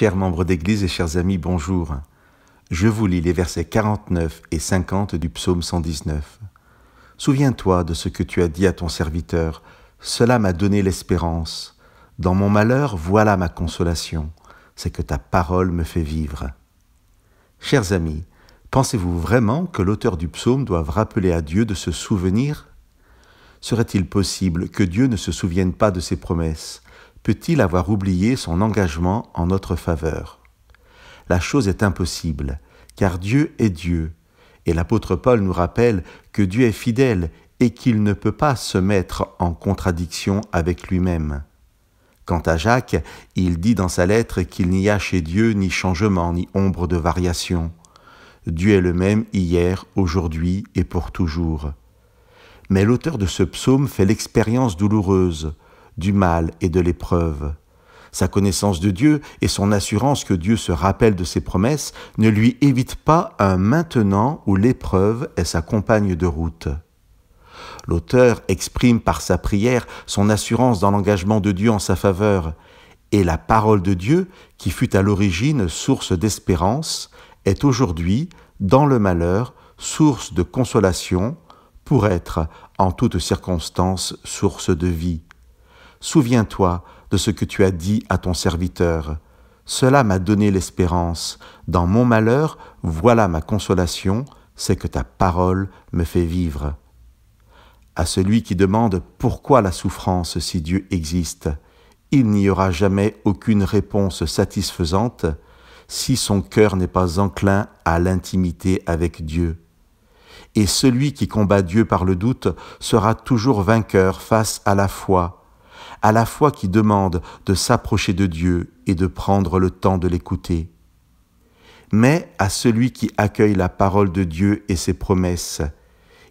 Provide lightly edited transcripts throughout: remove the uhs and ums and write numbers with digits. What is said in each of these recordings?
Chers membres d'Église et chers amis, bonjour. Je vous lis les versets 49 et 50 du psaume 119. Souviens-toi de ce que tu as dit à ton serviteur, cela m'a donné l'espérance. Dans mon malheur, voilà ma consolation, c'est que ta parole me fait vivre. Chers amis, pensez-vous vraiment que l'auteur du psaume doive rappeler à Dieu de se souvenir ? Serait-il possible que Dieu ne se souvienne pas de ses promesses ? Peut-il avoir oublié son engagement en notre faveur ? La chose est impossible, car Dieu est Dieu, et l'apôtre Paul nous rappelle que Dieu est fidèle et qu'il ne peut pas se mettre en contradiction avec lui-même. Quant à Jacques, il dit dans sa lettre qu'il n'y a chez Dieu ni changement, ni ombre de variation. Dieu est le même hier, aujourd'hui et pour toujours. Mais l'auteur de ce psaume fait l'expérience douloureuse du mal et de l'épreuve. Sa connaissance de Dieu et son assurance que Dieu se rappelle de ses promesses ne lui évitent pas un maintenant où l'épreuve est sa compagne de route. L'auteur exprime par sa prière son assurance dans l'engagement de Dieu en sa faveur, et la parole de Dieu, qui fut à l'origine source d'espérance, est aujourd'hui, dans le malheur, source de consolation, pour être, en toutes circonstances, source de vie. Souviens-toi de ce que tu as dit à ton serviteur. Cela m'a donné l'espérance. Dans mon malheur, voilà ma consolation, c'est que ta parole me fait vivre. À celui qui demande pourquoi la souffrance si Dieu existe, il n'y aura jamais aucune réponse satisfaisante si son cœur n'est pas enclin à l'intimité avec Dieu. Et celui qui combat Dieu par le doute sera toujours vainqueur face à la foi qui demande de s'approcher de Dieu et de prendre le temps de l'écouter. Mais à celui qui accueille la parole de Dieu et ses promesses,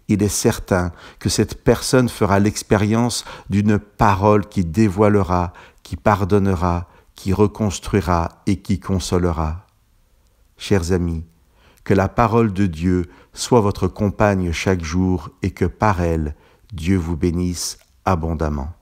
il est certain que cette personne fera l'expérience d'une parole qui dévoilera, qui pardonnera, qui reconstruira et qui consolera. Chers amis, que la parole de Dieu soit votre compagne chaque jour et que par elle, Dieu vous bénisse abondamment.